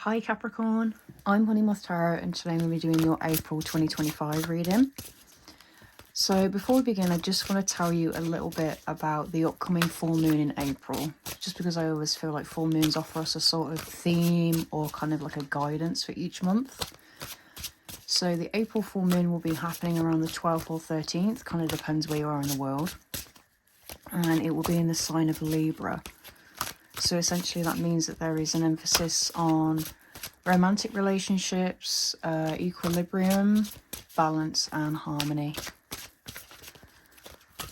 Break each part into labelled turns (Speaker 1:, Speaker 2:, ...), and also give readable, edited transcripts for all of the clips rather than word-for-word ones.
Speaker 1: Hi Capricorn, I'm Honeymoth Tarot and today I'm going to be doing your April 2025 reading. So before we begin, I just want to tell you a little bit about the upcoming full moon in April, just because I always feel like full moons offer us a sort of theme or kind of like a guidance for each month. So the April full moon will be happening around the 12th or 13th, kind of depends where you are in the world, and it will be in the sign of Libra. So essentially that means that there is an emphasis on romantic relationships, equilibrium, balance and harmony.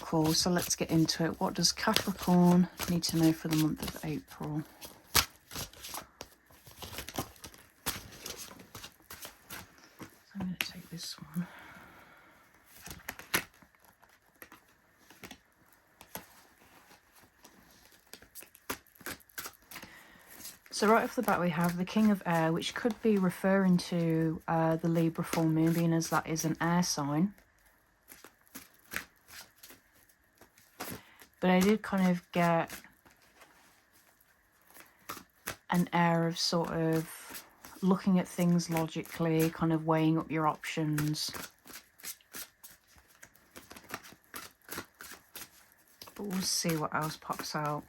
Speaker 1: Cool, so let's get into it. What does Capricorn need to know for the month of April? I'm going to take this one. So right off the bat we have the King of Air, which could be referring to the Libra full moon, being as that is an air sign. But I did kind of get an air of sort of looking at things logically, kind of weighing up your options. But we'll see what else pops out.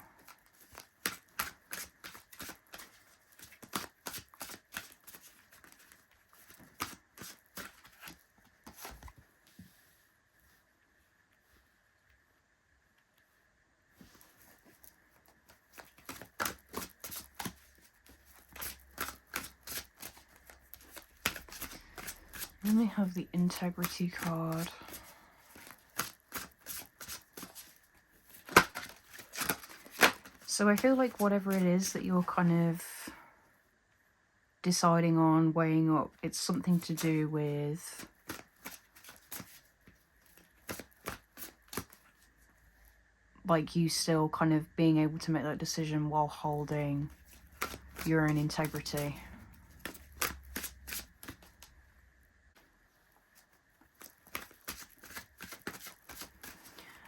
Speaker 1: Then we have the Integrity card. So I feel like whatever it is that you're kind of deciding on, weighing up, it's something to do with like you still kind of being able to make that decision while holding your own integrity.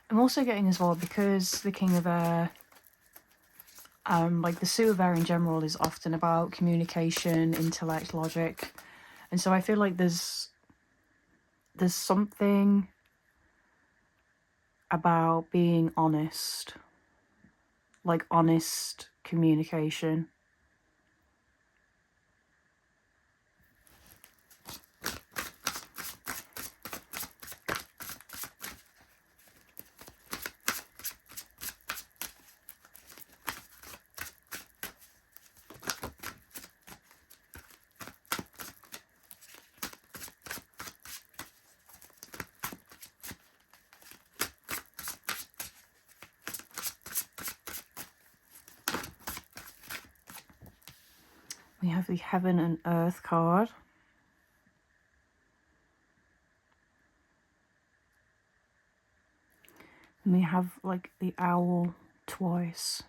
Speaker 1: I'm also getting as well, because the King of Air, like the suit of air in general is often about communication, intellect, logic. And so I feel like there's something about being honest, like honest communication. We have the Heaven and Earth card. And we have like the Owl twice.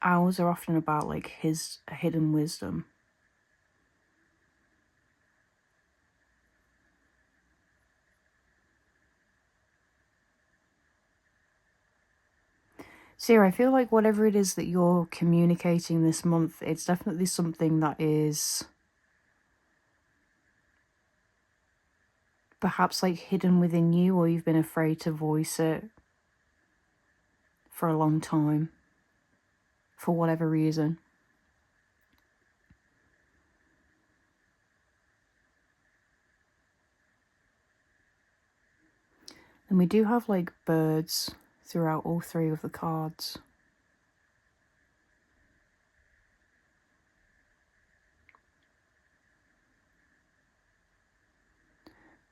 Speaker 1: Owls are often about like his hidden wisdom. So yeah, I feel like whatever it is that you're communicating this month, it's definitely something that is perhaps like hidden within you, or you've been afraid to voice it for a long time, for whatever reason. And we do have like birds throughout all three of the cards.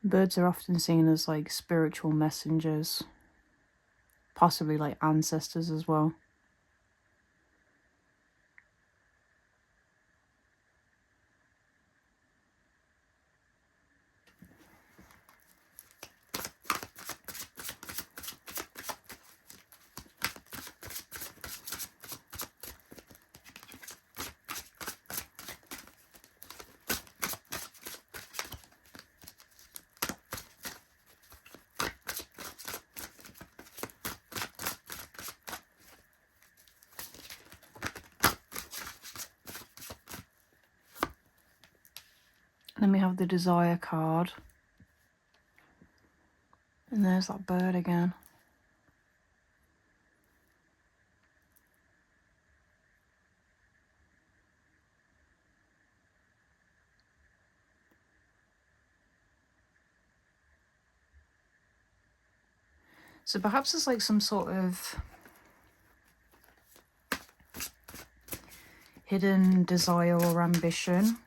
Speaker 1: Birds are often seen as like spiritual messengers, possibly like ancestors as well. Then we have the Desire card. And there's that bird again. So perhaps it's like some sort of hidden desire or ambition.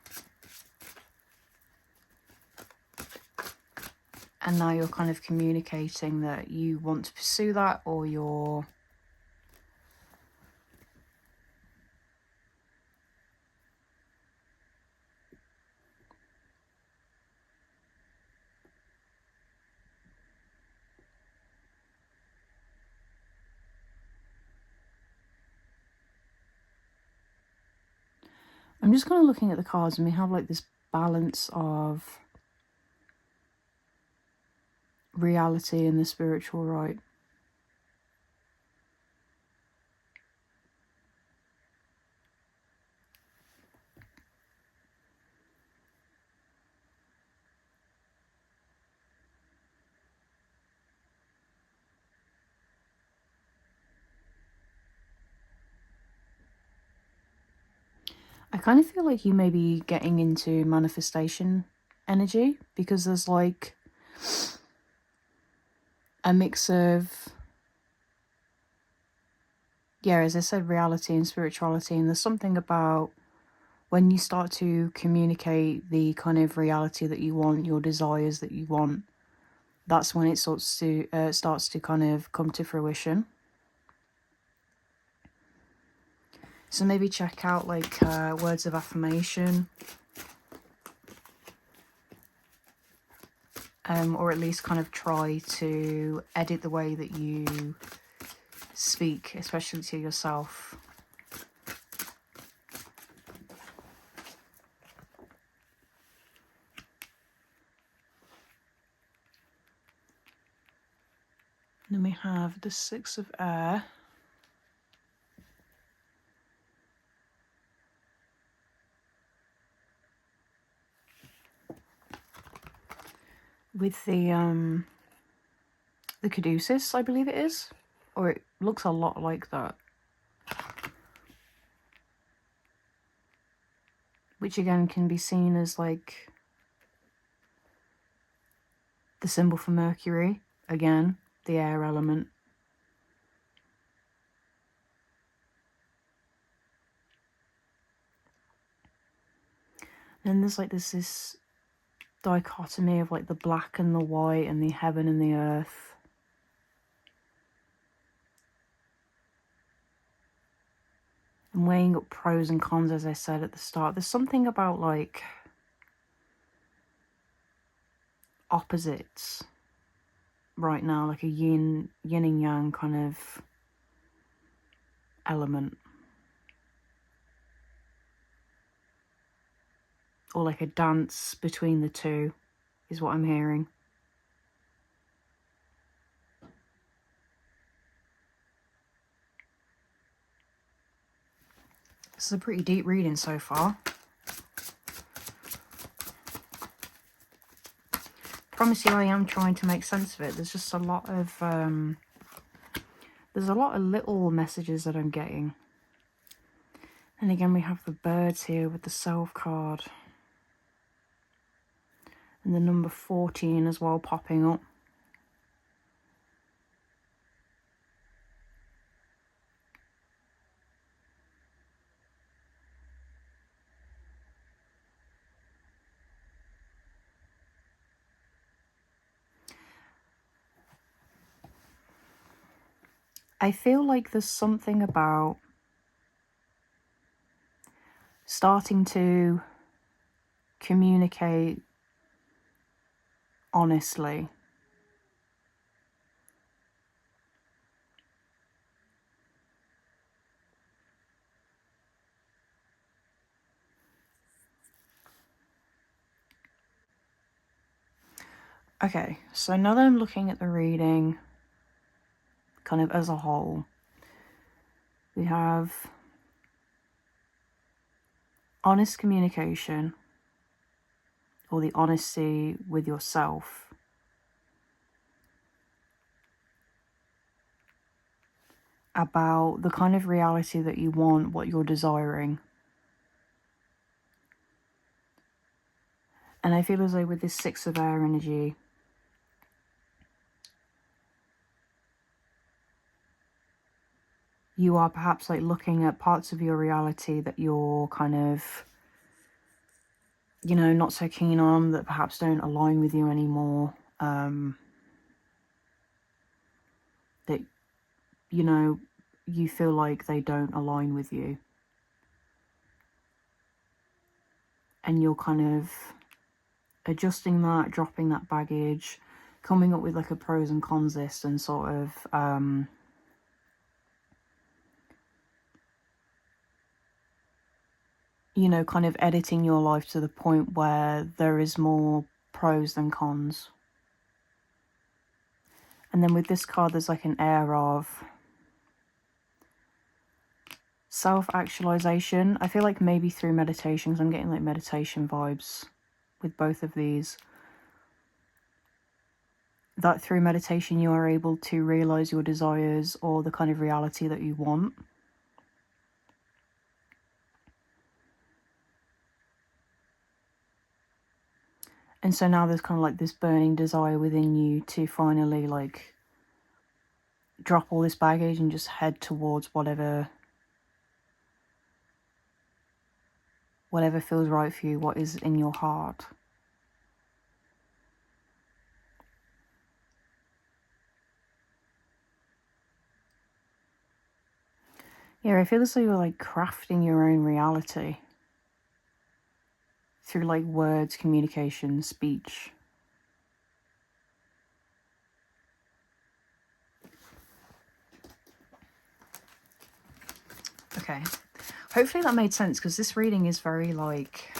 Speaker 1: And now you're kind of communicating that you want to pursue that, or you're I'm just kind of looking at the cards, and we have like this balance of reality and the spiritual, right? I kind of feel like you may be getting into manifestation energy, because there's like a mix of, yeah, as I said, reality and spirituality. And there's something about when you start to communicate the kind of reality that you want, your desires that you want, that's when it starts to kind of come to fruition. So maybe check out like words of affirmation, or at least kind of try to edit the way that you speak, especially to yourself. Then we have the Six of Air. With the caduceus, I believe it is. Or it looks a lot like that. Which again can be seen as like the symbol for Mercury. Again, the air element. Then there's like this dichotomy of like the black and the white and the heaven and the earth. And weighing up pros and cons, as I said at the start. There's something about like opposites right now, like a yin and yang kind of element. Or like a dance between the two is what I'm hearing. This is a pretty deep reading so far. Promise you I am trying to make sense of it. There's just a lot of there's a lot of little messages that I'm getting. And again, we have the birds here with the Self card. And the number 14 as well popping up. I feel like there's something about starting to communicate honestly. Okay, so now that I'm looking at the reading kind of as a whole, we have honest communication, or the honesty with yourself about the kind of reality that you want, what you're desiring. And I feel as though with this Six of Air energy, you are perhaps like looking at parts of your reality that you're kind of, you know, not so keen on, that perhaps don't align with you anymore. That, you know, you feel like they don't align with you. And you're kind of adjusting that, dropping that baggage, coming up with like a pros and cons list, and sort of you know, kind of editing your life to the point where there is more pros than cons. And then with this card, there's like an air of self-actualization. I feel like maybe through meditation, because I'm getting like meditation vibes with both of these. That through meditation you are able to realize your desires or the kind of reality that you want. And so now there's kind of like this burning desire within you to finally like drop all this baggage and just head towards whatever feels right for you, what is in your heart. Yeah, I feel as though you're like crafting your own reality through like words, communication, speech. Okay, hopefully that made sense, because this reading is very like,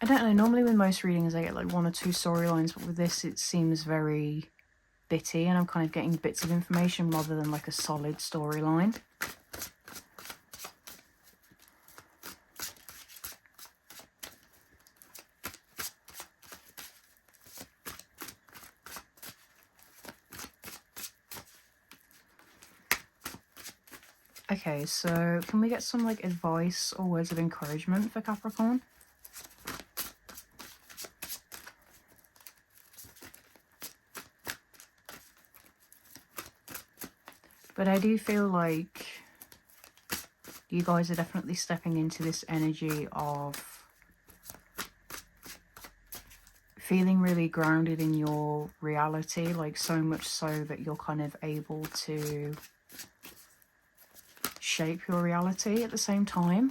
Speaker 1: I don't know, normally with most readings I get like one or two storylines, but with this it seems very bitty and I'm kind of getting bits of information rather than like a solid storyline. Okay, so can we get some like advice or words of encouragement for Capricorn? But I do feel like you guys are definitely stepping into this energy of feeling really grounded in your reality, like so much so that you're kind of able to shape your reality at the same time.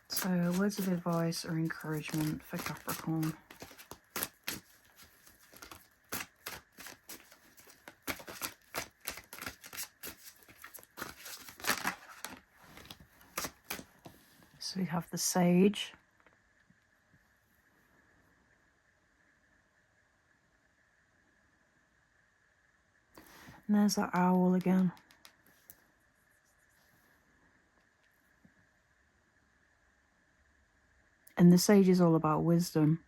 Speaker 1: So words of advice or encouragement for Capricorn. So we have the Sage. And there's that owl again. And the Sage is all about wisdom.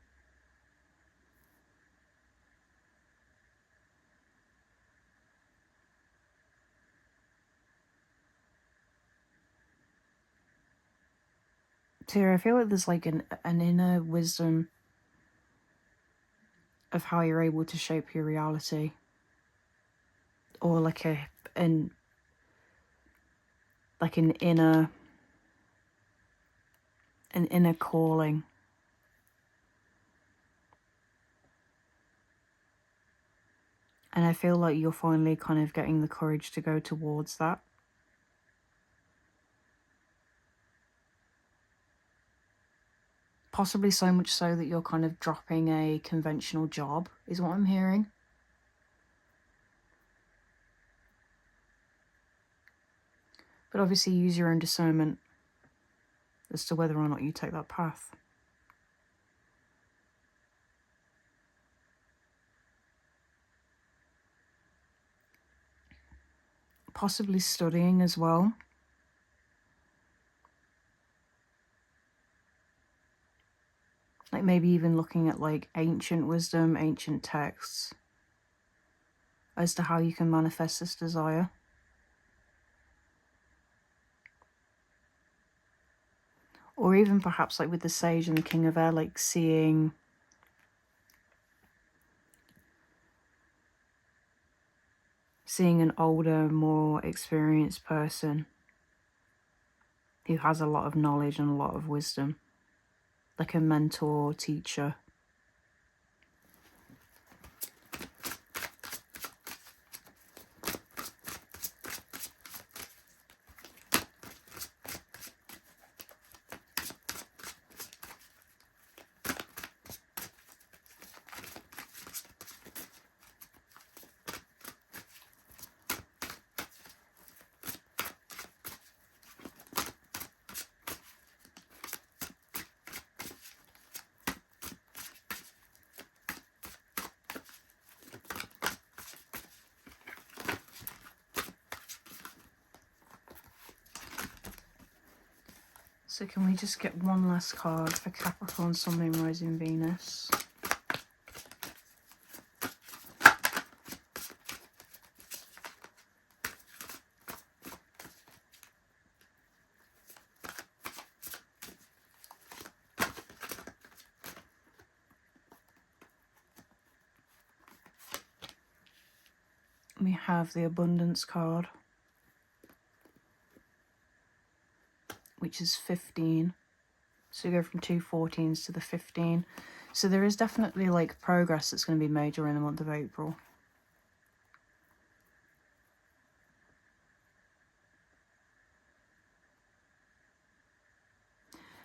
Speaker 1: So here I feel like there's like an inner wisdom of how you're able to shape your reality. Or like an inner calling. And I feel like you're finally kind of getting the courage to go towards that. Possibly so much so that you're kind of dropping a conventional job, is what I'm hearing. But obviously use your own discernment as to whether or not you take that path. Possibly studying as well. Like maybe even looking at like ancient wisdom, ancient texts, as to how you can manifest this desire. Or even perhaps like with the Sage and the King of Air, like seeing an older, more experienced person who has a lot of knowledge and a lot of wisdom, like a mentor, teacher. So can we just get one last card for Capricorn, Sun, Moon, Rising, Venus? We have the Abundance card, which is 15. So you go from 2 14s to the 15. So there is definitely like progress that's going to be made during the month of April.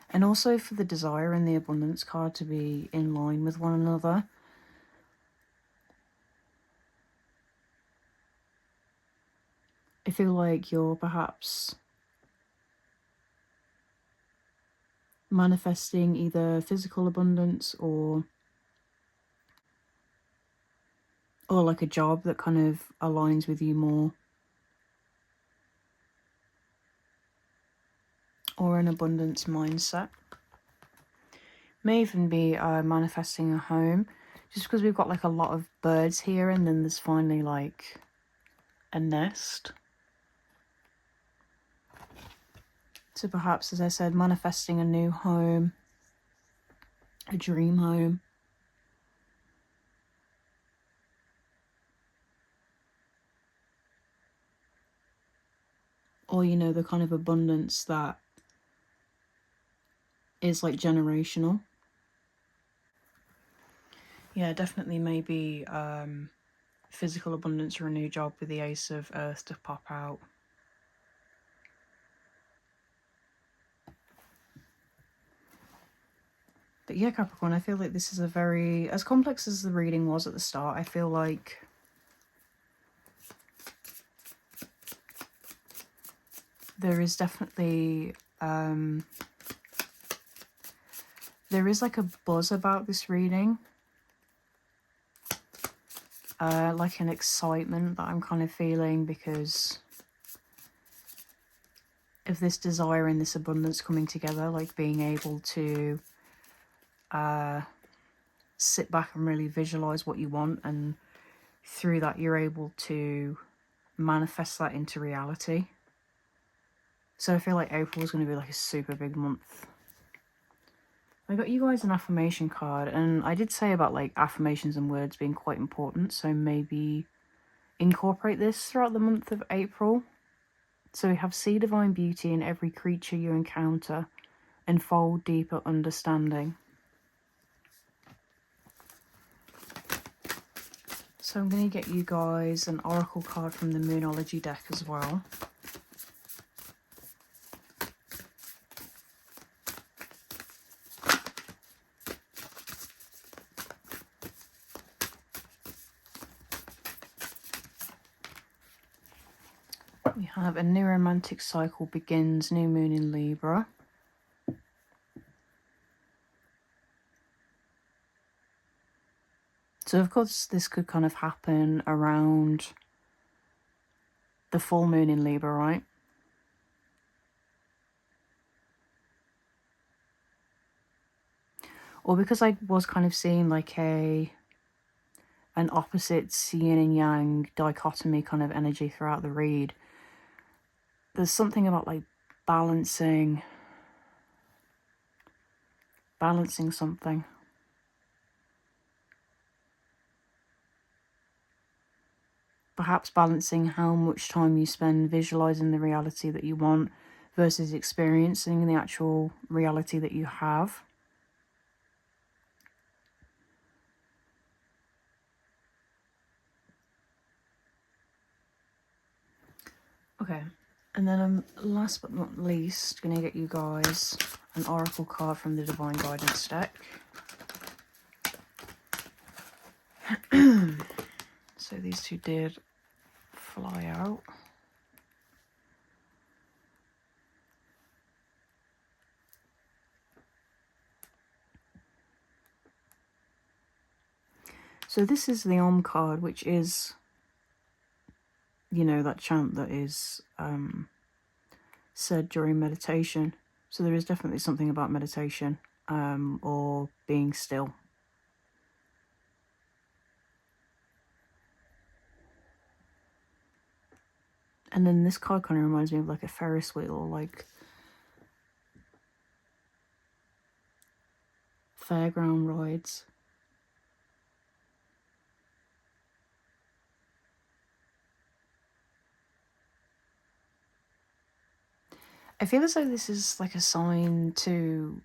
Speaker 1: And also for the Desire and the Abundance card to be in line with one another. I feel like you're perhaps manifesting either physical abundance or like a job that kind of aligns with you more, or an abundance mindset. May even be manifesting a home, just because we've got like a lot of birds here, and then there's finally like a nest. So perhaps, as I said, manifesting a new home, a dream home. Or, you know, the kind of abundance that is like generational. Yeah, definitely maybe physical abundance or a new job with the Ace of Earth to pop out. But yeah, Capricorn, I feel like this is a very, as complex as the reading was at the start, I feel like there is definitely, there is like a buzz about this reading. Like an excitement that I'm kind of feeling because of this desire and this abundance coming together, like being able to sit back and really visualize what you want, and through that you're able to manifest that into reality. So I feel like April is going to be like a super big month. I got you guys an affirmation card, and I did say about like affirmations and words being quite important, so maybe incorporate this throughout the month of April. So we have see divine beauty in every creature you encounter and fold deeper understanding. So I'm going to get you guys an oracle card from the Moonology deck as well. We have a new romantic cycle begins, new moon in Libra. So of course this could kind of happen around the full moon in Libra, right? Or because I was kind of seeing like an opposite yin and yang dichotomy kind of energy throughout the read. There's something about like balancing something. Perhaps balancing how much time you spend visualizing the reality that you want versus experiencing the actual reality that you have. Okay, and then last but not least, going to get you guys an oracle card from the Divine Guidance deck. So these two did fly out. So this is the Om card, which is, you know, that chant that is said during meditation. So there is definitely something about meditation or being still. And then this card kind of reminds me of like a Ferris wheel or like fairground rides. I feel as though this is like a sign to,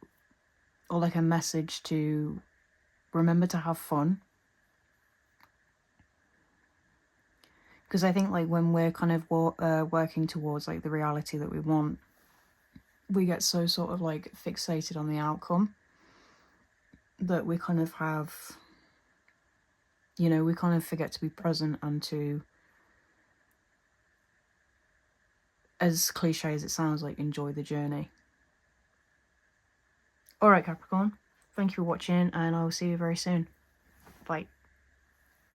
Speaker 1: or like a message to remember to have fun. Because I think like when we're kind of working towards like the reality that we want, we get so sort of like fixated on the outcome that we kind of have, you know, we kind of forget to be present and to, as cliche as it sounds, like enjoy the journey. Alright Capricorn, thank you for watching and I will see you very soon. Bye.